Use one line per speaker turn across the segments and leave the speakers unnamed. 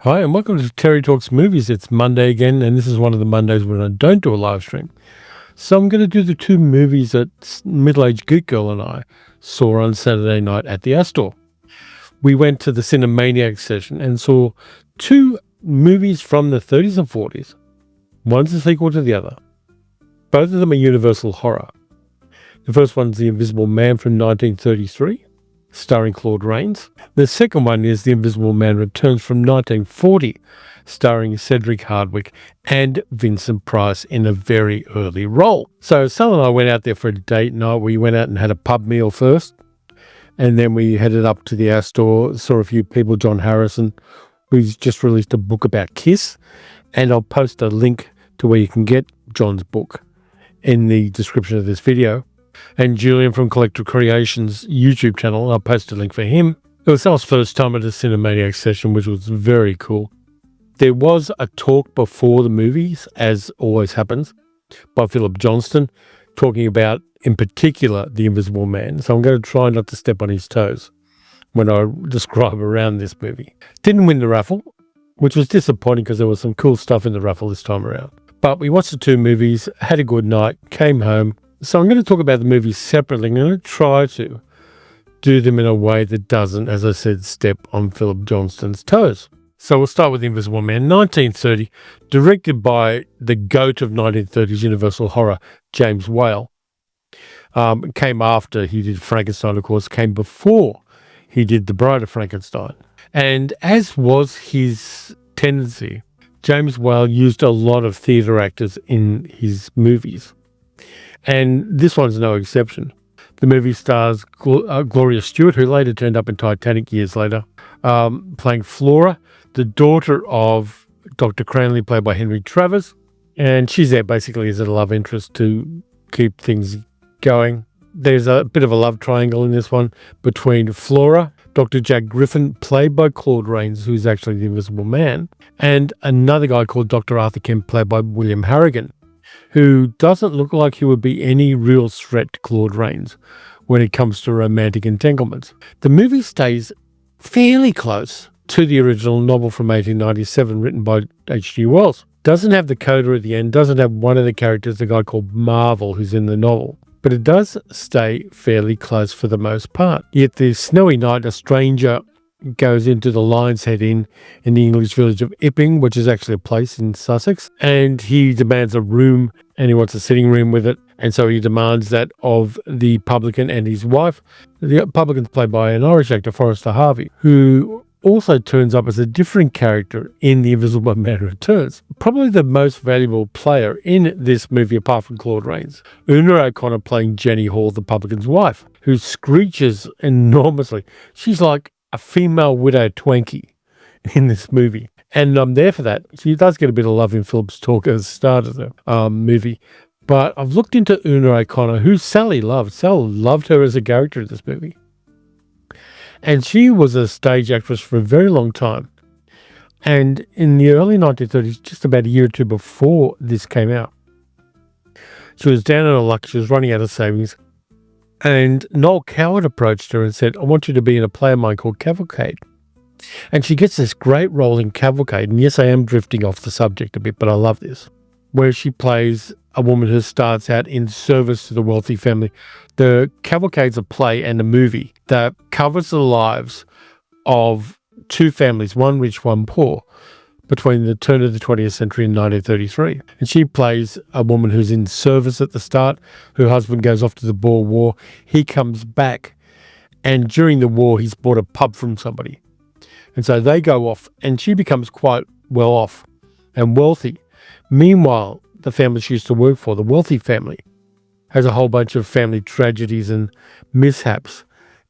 Hi, and welcome to Terry Talks Movies. It's Monday again, and this is one of the Mondays when I don't do a live stream. So I'm going to do the two movies that middle-aged geek girl and I saw on Saturday night at the Astor. We went to the Cinemaniacs session and saw two movies from the 30s and 40s. One's a sequel to the other. Both of them are Universal horror. The first one's The Invisible Man from 1933. Starring Claude Rains. The second one is The Invisible Man Returns from 1940, starring Cedric Hardwicke and Vincent Price in a very early role. So Sal and I went out there for a date night. We went out and had a pub meal first, and then we headed up to the Astor, saw a few people, John Harrison, who's just released a book about Kiss, and I'll post a link to where you can get John's book in the description of this video. And Julian from Collector Creations YouTube channel, I'll post a link for him. It was Sal's first time at a Cinemaniacs session, which was very cool. There was a talk before the movies, as always happens, by Philip Johnston, talking about, in particular, The Invisible Man. So I'm going to try not to step on his toes when I describe around this movie. Didn't win the raffle, which was disappointing because there was some cool stuff in the raffle this time around. But we watched the two movies, had a good night, came home. So I'm going to talk about the movies separately. I'm going to try to do them in a way that doesn't, as I said, step on Philip Johnston's toes. So we'll start with The Invisible Man, 1930, directed by the GOAT of 1930s Universal horror, James Whale. Came after he did Frankenstein, of course, came before he did The Bride of Frankenstein. And as was his tendency, James Whale used a lot of theatre actors in his movies. And this one's no exception. The movie stars Gloria Stewart, who later turned up in Titanic years later, playing Flora, the daughter of Dr. Cranley, played by Henry Travers. And she's there basically as a love interest to keep things going. There's a bit of a love triangle in this one between Flora, Dr. Jack Griffin, played by Claude Rains, who's actually the Invisible Man, and another guy called Dr. Arthur Kemp, played by William Harrigan, who doesn't look like he would be any real threat to Claude Rains when it comes to romantic entanglements. The movie stays fairly close to the original novel from 1897 written by H.G. Wells. Doesn't have the coda at the end, doesn't have one of the characters, the guy called Marvel, who's in the novel. But it does stay fairly close for the most part. Yet the snowy night, a stranger goes into the Lion's Head Inn in the English village of Epping, which is actually a place in Sussex, and he demands a room, and he wants a sitting room with it, and so he demands that of the publican and his wife. The publican's played by an Irish actor, Forrester Harvey, who also turns up as a different character in The Invisible Man Returns. Probably the most valuable player in this movie, apart from Claude Rains. Una O'Connor playing Jenny Hall, the publican's wife, who screeches enormously. She's like a female widow Twanky in this movie. And I'm there for that. She does get a bit of love in Philip's talk at the start of the movie. But I've looked into Una O'Connor, who Sally loved. Sal loved her as a character in this movie. And she was a stage actress for a very long time. And in the early 1930s, just about a year or two before this came out, she was down on her luck. She was running out of savings. And Noel Coward approached her and said, I want you to be in a play of mine called Cavalcade. And she gets this great role in Cavalcade. And yes, I am drifting off the subject a bit, but I love this, where she plays a woman who starts out in service to the wealthy family. The Cavalcade's a play and a movie that covers the lives of two families, one rich, one poor, between the turn of the 20th century and 1933. And she plays a woman who's in service at the start. Her husband goes off to the Boer War. He comes back, and during the war, he's bought a pub from somebody. And so they go off, and she becomes quite well off and wealthy. Meanwhile, the family she used to work for, the wealthy family, has a whole bunch of family tragedies and mishaps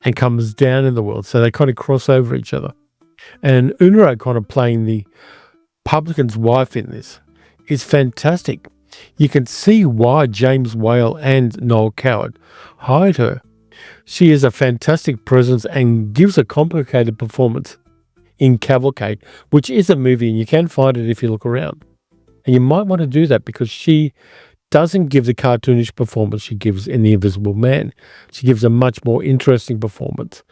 and comes down in the world. So they kind of cross over each other. And Una O'Connor playing the publican's wife in this is fantastic. You can see why James Whale and Noel Coward hired her. She is a fantastic presence and gives a complicated performance in Cavalcade, which is a movie, and you can find it if you look around. And you might want to do that because she doesn't give the cartoonish performance she gives in The Invisible Man. She gives a much more interesting performance.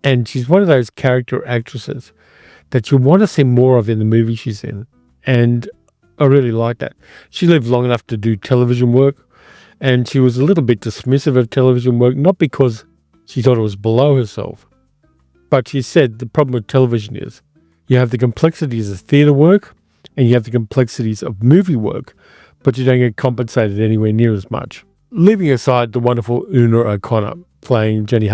And she's one of those character actresses that you want to see more of in the movie she's in. And I really like that. She lived long enough to do television work, and she was a little bit dismissive of television work, not because she thought it was below herself, but she said the problem with television is you have the complexities of theatre work and you have the complexities of movie work, but you don't get compensated anywhere near as much. Leaving aside the wonderful Una O'Connor playing Jenny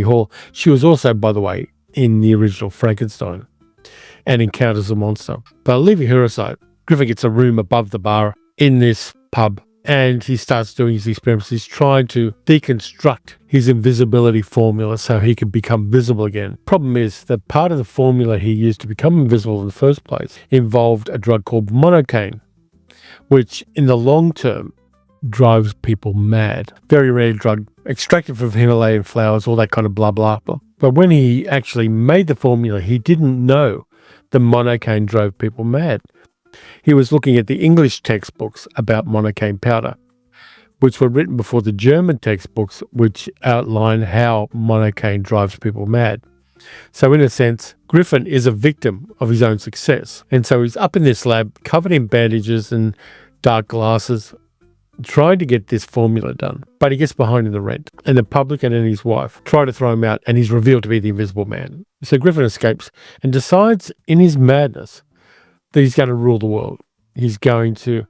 Hall, she was also, by the way, in the original Frankenstein and Encounters a Monster. But leaving her aside, Griffin gets a room above the bar in this pub, and he starts doing his experiments. He's trying to deconstruct his invisibility formula so he can become visible again. Problem is that part of the formula he used to become invisible in the first place involved a drug called monocaine, which in the long term drives people mad. Very rare drug, extracted from Himalayan flowers, all that kind of blah, blah, blah. But when he actually made the formula, he didn't know the monocaine drove people mad. He was looking at the English textbooks about monocaine powder, which were written before the German textbooks, which outline how monocaine drives people mad. So in a sense, Griffin is a victim of his own success. And so he's up in this lab, covered in bandages and dark glasses, trying to get this formula done. But he gets behind in the rent, and the publican and his wife try to throw him out, and he's revealed to be the Invisible Man. So Griffin escapes and decides in his madness that he's going to rule the world. He's going to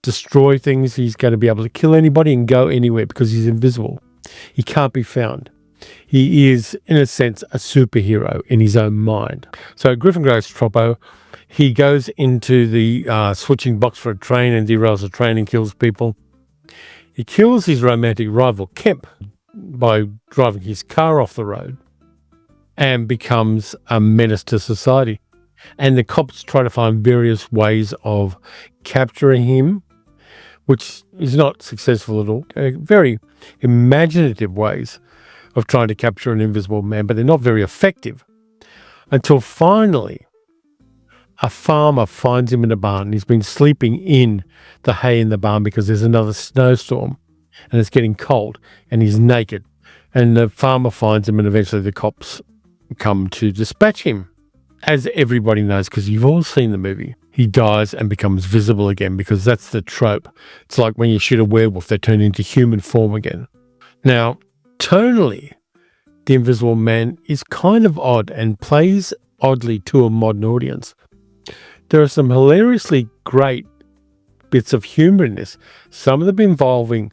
destroy things. He's going to be able to kill anybody and go anywhere because he's invisible. He can't be found. He is, in a sense, a superhero in his own mind. So Griffin goes troppo. He goes into the switching box for a train and derails the train and kills people. He kills his romantic rival, Kemp, by driving his car off the road and becomes a menace to society. And the cops try to find various ways of capturing him, which is not successful at all. Very imaginative ways of trying to capture an invisible man, but they're not very effective. Until finally, a farmer finds him in a barn. He's been sleeping in the hay in the barn because there's another snowstorm and it's getting cold, and he's naked. And the farmer finds him, and eventually the cops come to dispatch him. As everybody knows, because you've all seen the movie, he dies and becomes visible again, because that's the trope. It's like when you shoot a werewolf, they turn into human form again. Now, tonally, The Invisible Man is kind of odd and plays oddly to a modern audience. There are some hilariously great bits of humour in this, some of them involving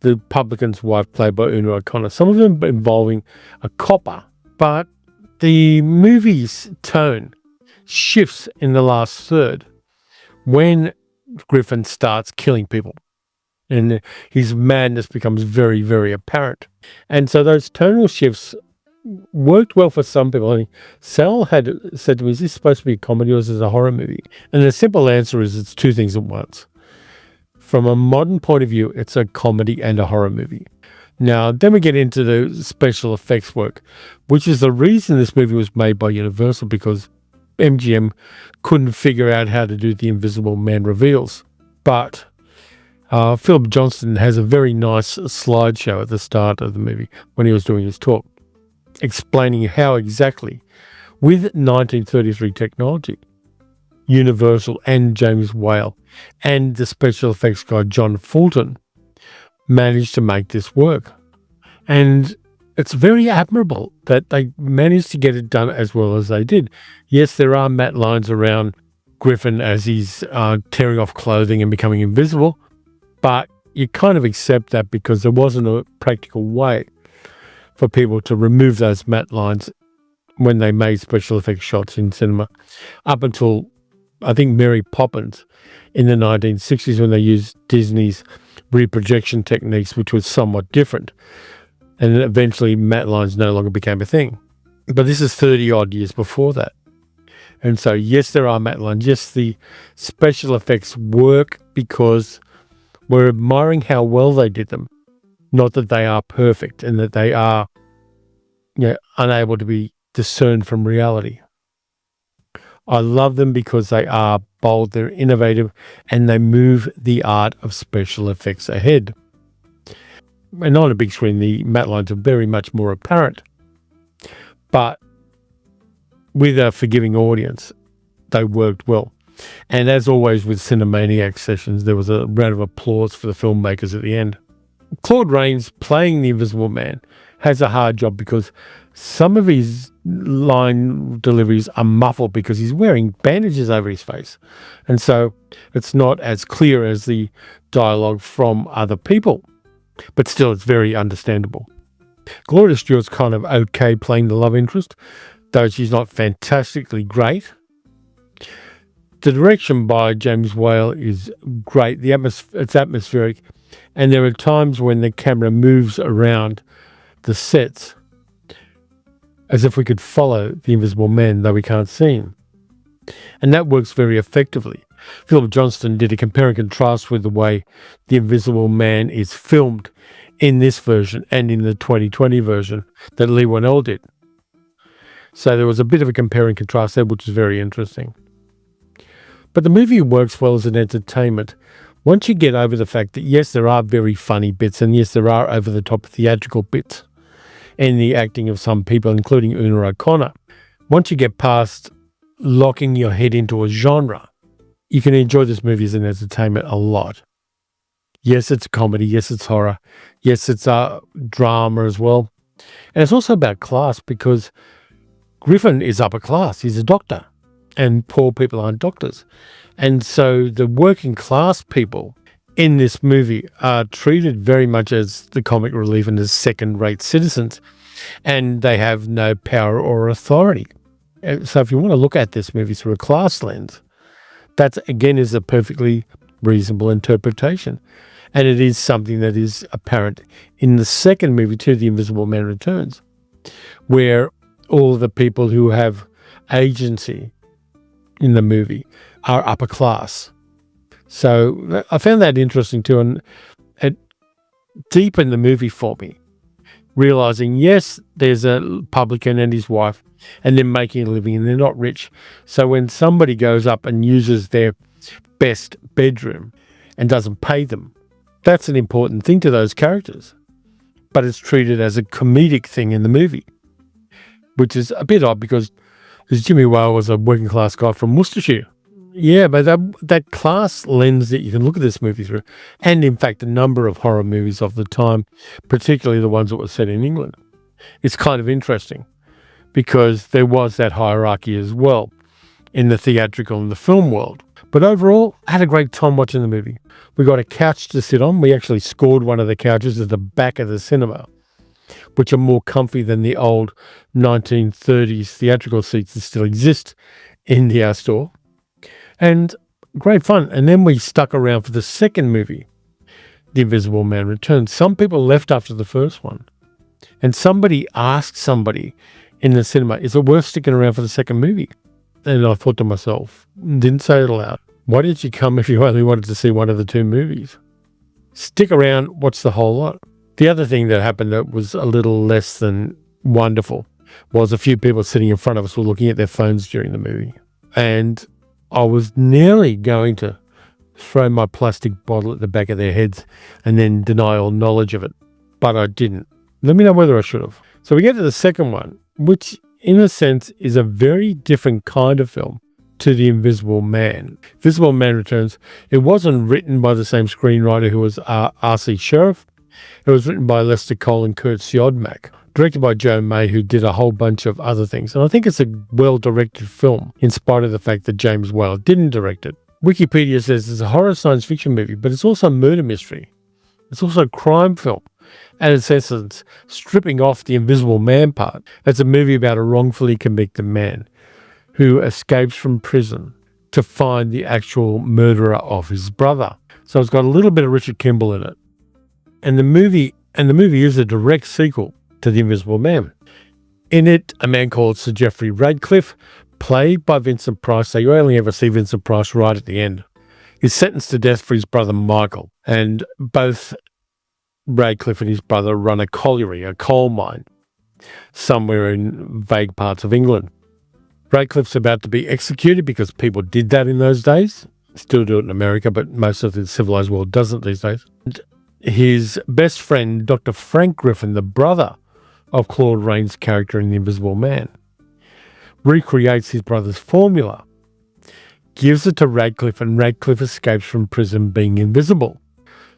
the publican's wife, played by Una O'Connor, some of them involving a copper, but the movie's tone shifts in the last third when Griffin starts killing people and his madness becomes very, very apparent. And so those tonal shifts worked well for some people. I mean, Sal had said to me, is this supposed to be a comedy or is this a horror movie? And the simple answer is it's two things at once. From a modern point of view, it's a comedy and a horror movie. Now, then we get into the special effects work, which is the reason this movie was made by Universal, because MGM couldn't figure out how to do the Invisible Man reveals. But Philip Johnston has a very nice slideshow at the start of the movie when he was doing his talk, explaining how exactly, with 1933 technology, Universal and James Whale and the special effects guy John Fulton managed to make this work. And it's very admirable that they managed to get it done as well as they did. Yes, there are matte lines around Griffin as he's tearing off clothing and becoming invisible, but you kind of accept that because there wasn't a practical way for people to remove those matte lines when they made special effects shots in cinema, up until I think Mary Poppins in the 1960s, when they used Disney's reprojection techniques, which was somewhat different. And then eventually matte lines no longer became a thing. But this is 30 odd years before that. And so, yes, there are matte lines. Yes, the special effects work because we're admiring how well they did them. Not that they are perfect and that they are, unable to be discerned from reality. I love them because they are bold, they're innovative, and they move the art of special effects ahead. And on a big screen, the matte lines are very much more apparent. But with a forgiving audience, they worked well. And as always with Cinemaniacs sessions, there was a round of applause for the filmmakers at the end. Claude Rains, playing the Invisible Man, has a hard job because some of his line deliveries are muffled because he's wearing bandages over his face. And so it's not as clear as the dialogue from other people. But still, it's very understandable. Gloria Stewart's kind of okay playing the love interest, though she's not fantastically great. The direction by James Whale is great. It's atmospheric, and there are times when the camera moves around the sets as if we could follow the Invisible Man, though we can't see him. And that works very effectively. Philip Johnston did a compare and contrast with the way the Invisible Man is filmed in this version and in the 2020 version that Lee Whannell did. So there was a bit of a compare and contrast there, which is very interesting. But the movie works well as an entertainment once you get over the fact that, yes, there are very funny bits, and yes, there are over-the-top theatrical bits in the acting of some people, including Una O'Connor. Once you get past locking your head into a genre, you can enjoy this movie as an entertainment a lot. Yes, it's a comedy. Yes, it's horror. Yes, it's a drama as well. And it's also about class because Griffin is upper class. He's a doctor, and poor people aren't doctors. And so the working class people in this movie are treated very much as the comic relief and as second-rate citizens, and they have no power or authority. So if you want to look at this movie through a class lens, that again is a perfectly reasonable interpretation. And it is something that is apparent in the second movie too, The Invisible Man Returns, where all the people who have agency in the movie are upper class. So I found that interesting too, and it deepened the movie for me, realizing, yes, there's a publican and his wife, and they're making a living and they're not rich. So when somebody goes up and uses their best bedroom and doesn't pay them, that's an important thing to those characters. But it's treated as a comedic thing in the movie, which is a bit odd because Jimmy Whale was a working class guy from Worcestershire. Yeah, but that class lens that you can look at this movie through, and in fact a number of horror movies of the time, particularly the ones that were set in England, is kind of interesting because there was that hierarchy as well in the theatrical and the film world. But overall, I had a great time watching the movie. We got a couch to sit on. We actually scored one of the couches at the back of the cinema, which are more comfy than the old 1930s theatrical seats that still exist in the store. And great fun. And then we stuck around for the second movie, The Invisible Man Returns. Some people left after the first one. And somebody asked somebody in the cinema, is it worth sticking around for the second movie? And I thought to myself, didn't say it aloud, why did you come if you only wanted to see one of the two movies? Stick around, watch the whole lot. The other thing that happened that was a little less than wonderful was a few people sitting in front of us were looking at their phones during the movie. And I was nearly going to throw my plastic bottle at the back of their heads and then deny all knowledge of it. But I didn't. Let me know whether I should have. So we get to the second one, which in a sense is a very different kind of film to The Invisible Man. Invisible Man Returns, it wasn't written by the same screenwriter who was R.C. Sheriff. It was written by Lester Cole and Kurt Siodmak, directed by Joe May, who did a whole bunch of other things. And I think it's a well-directed film, in spite of the fact that James Whale didn't direct it. Wikipedia says it's a horror science fiction movie, but it's also a murder mystery. It's also a crime film. And in essence, stripping off the Invisible Man part, it's a movie about a wrongfully convicted man who escapes from prison to find the actual murderer of his brother. So it's got a little bit of Richard Kimball in it. And the movie is a direct sequel to The Invisible Man. In it, a man called Sir Geoffrey Radcliffe, played by Vincent Price, so you only ever see Vincent Price right at the end, is sentenced to death for his brother Michael. And both Radcliffe and his brother run a colliery, a coal mine, somewhere in vague parts of England. Radcliffe's about to be executed because people did that in those days. Still do it in America, but most of the civilized world doesn't these days. And his best friend, Dr. Frank Griffin, the brother of Claude Rains' character in The Invisible Man, recreates his brother's formula, gives it to Radcliffe, and Radcliffe escapes from prison being invisible.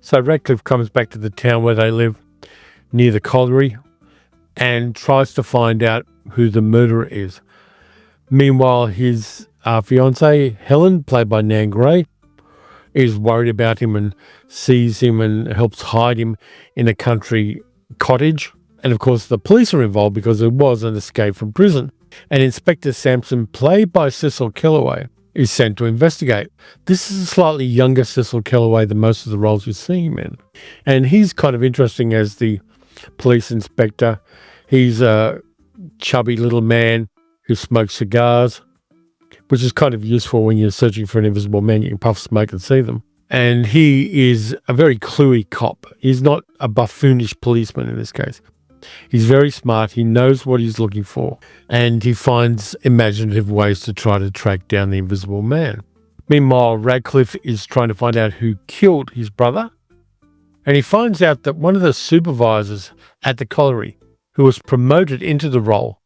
So Radcliffe comes back to the town where they live, near the colliery, and tries to find out who the murderer is. Meanwhile, his fiancée, Helen, played by Nan Gray, is worried about him and sees him and helps hide him in a country cottage. And of course, the police are involved because it was an escape from prison. And Inspector Sampson, played by Cecil Kellaway, is sent to investigate. This is a slightly younger Cecil Kellaway than most of the roles you see him in. And he's kind of interesting as the police inspector. He's a chubby little man who smokes cigars, which is kind of useful when you're searching for an invisible man. You can puff smoke and see them. And he is a very cluey cop. He's not a buffoonish policeman in this case. He's very smart. He knows what he's looking for. And he finds imaginative ways to try to track down the invisible man. Meanwhile, Radcliffe is trying to find out who killed his brother. And he finds out that one of the supervisors at the colliery, who was promoted into the role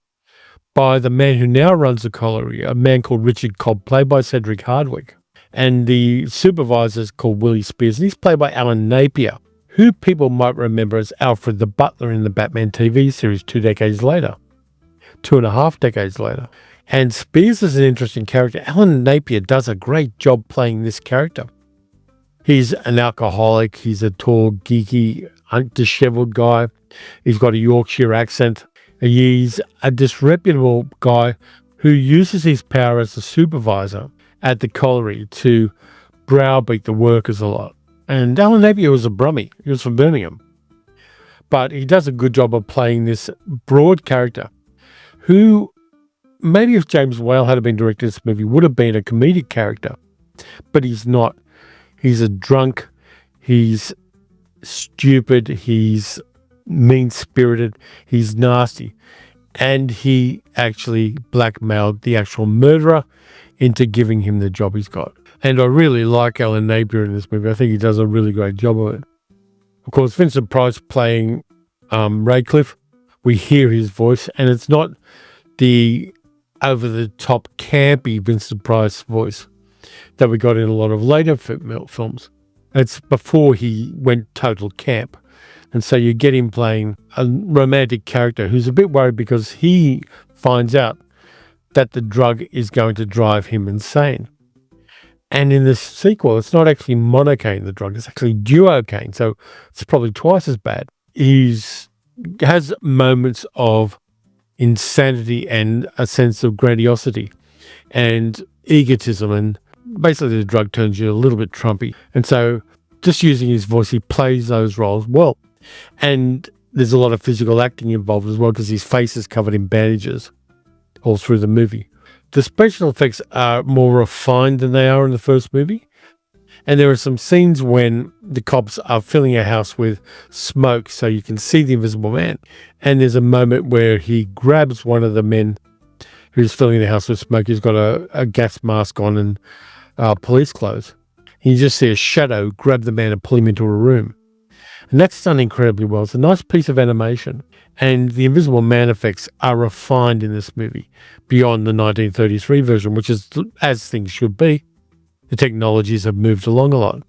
by the man who now runs the colliery, a man called Richard Cobb, played by Cedric Hardwicke. And the supervisor is called Willie Spears, and he's played by Alan Napier, who people might remember as Alfred the Butler in the Batman TV series 2.5 decades later. And Spears is an interesting character. Alan Napier does a great job playing this character. He's an alcoholic. He's a tall, geeky, disheveled guy. He's got a Yorkshire accent. He's a disreputable guy who uses his power as a supervisor at the colliery to browbeat the workers a lot. And Alan Napier was a Brummie. He was from Birmingham. But he does a good job of playing this broad character who, maybe if James Whale had been directing this movie, would have been a comedic character. But he's not. He's a drunk. He's stupid. He's mean-spirited. He's nasty. And he actually blackmailed the actual murderer into giving him the job he's got. And I really like Alan Napier in this movie. I think he does a really great job of it. Of course, Vincent Price playing Radcliffe, we hear his voice, and it's not the over-the-top campy Vincent Price voice that we got in a lot of later films. It's before he went total camp. And so you get him playing a romantic character who's a bit worried because he finds out that the drug is going to drive him insane. And in this sequel, it's not actually monocaine, the drug, it's actually duocaine. So it's probably twice as bad. He has moments of insanity and a sense of grandiosity and egotism. And basically the drug turns you a little bit Trumpy. And so just using his voice, he plays those roles well. And there's a lot of physical acting involved as well because his face is covered in bandages all through the movie. The special effects are more refined than they are in the first movie. And there are some scenes when the cops are filling a house with smoke so you can see the invisible man. And there's a moment where he grabs one of the men who's filling the house with smoke. He's got a gas mask on and police clothes. And you just see a shadow grab the man and pull him into a room. And that's done incredibly well. It's a nice piece of animation. And the Invisible Man effects are refined in this movie beyond the 1933 version, which is as things should be. The technologies have moved along a lot.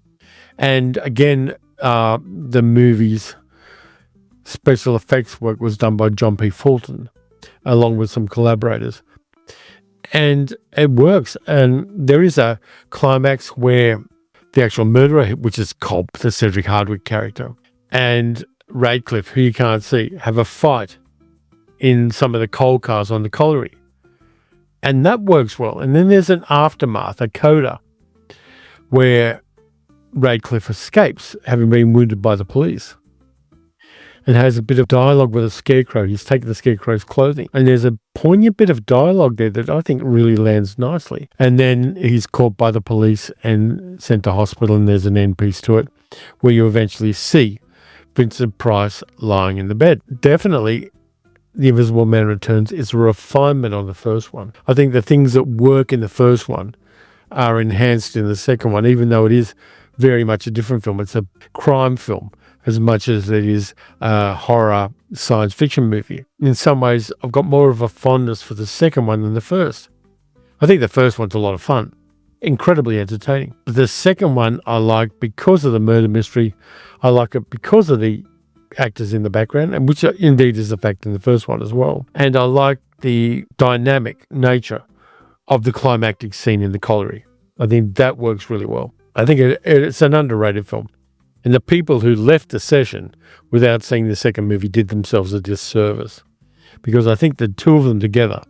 And again, the movie's special effects work was done by John P. Fulton, along with some collaborators. And it works. And there is a climax where the actual murderer, which is Cobb, the Cedric Hardwicke character, and Radcliffe, who you can't see, have a fight in some of the coal cars on the colliery. And that works well. And then there's an aftermath, a coda, where Radcliffe escapes, having been wounded by the police, and has a bit of dialogue with a scarecrow. He's taken the scarecrow's clothing. And there's a poignant bit of dialogue there that I think really lands nicely. And then he's caught by the police and sent to hospital, and there's an end piece to it, where you eventually see Vincent Price lying in the bed. Definitely, The Invisible Man Returns is a refinement on the first one. I think the things that work in the first one are enhanced in the second one, even though it is very much a different film. It's a crime film, as much as it is a horror science fiction movie. In some ways, I've got more of a fondness for the second one than the first. I think the first one's a lot of fun, incredibly entertaining. But the second one I like because of the murder mystery. I like it because of the actors in the background, and which indeed is the fact in the first one as well. And I like the dynamic nature of the climactic scene in the colliery. I think that works really well. I think it's an underrated film. And the people who left the session without seeing the second movie did themselves a disservice, because I think the two of them together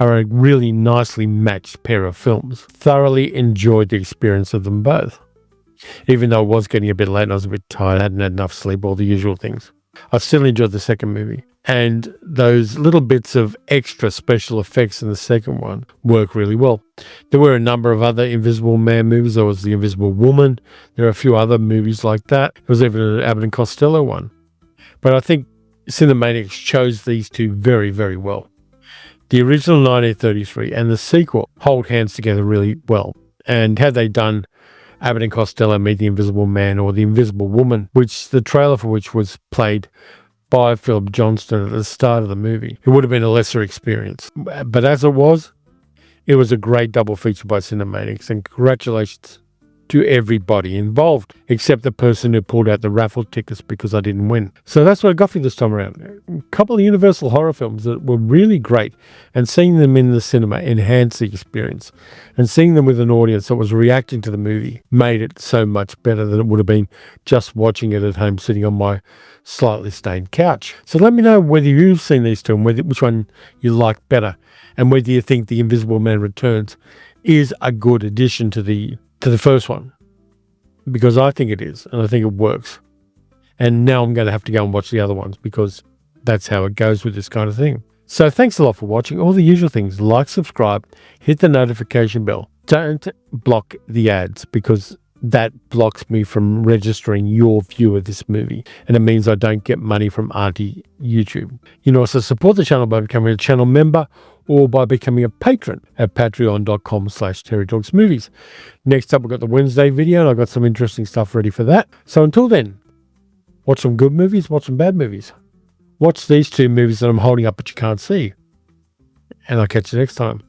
are a really nicely matched pair of films. Thoroughly enjoyed the experience of them both. Even though it was getting a bit late and I was a bit tired, hadn't had enough sleep, all the usual things. I still enjoyed the second movie. And those little bits of extra special effects in the second one work really well. There were a number of other Invisible Man movies. There was The Invisible Woman. There are a few other movies like that. There was even an Abbott and Costello one. But I think Cinemaniacs chose these two very, very well. The original 1933 and the sequel hold hands together really well. And had they done Abbott and Costello Meet the Invisible Man or The Invisible Woman, which the trailer for which was played by Philip Johnston at the start of the movie, it would have been a lesser experience. But as it was a great double feature by Cinemaniacs, and congratulations to everybody involved, except the person who pulled out the raffle tickets because I didn't win. So that's what I got for this time around. A couple of Universal horror films that were really great, and seeing them in the cinema enhanced the experience. And seeing them with an audience that was reacting to the movie made it so much better than it would have been just watching it at home sitting on my slightly stained couch. So let me know whether you've seen these two and which one you like better, and whether you think The Invisible Man Returns is a good addition to the first one, because I think it is, and I think it works. And now I'm going to have to go and watch the other ones, because that's how it goes with this kind of thing. So thanks a lot for watching. All the usual things: like, subscribe, hit the notification bell. Don't block the ads, because that blocks me from registering your view of this movie, and it means I don't get money from Auntie YouTube. You can also support the channel by becoming a channel member or by becoming a patron at patreon.com/TerryTalksMovies. Next up, we've got the Wednesday video, and I've got some interesting stuff ready for that. So until then, watch some good movies, watch some bad movies. Watch these two movies that I'm holding up but you can't see. And I'll catch you next time.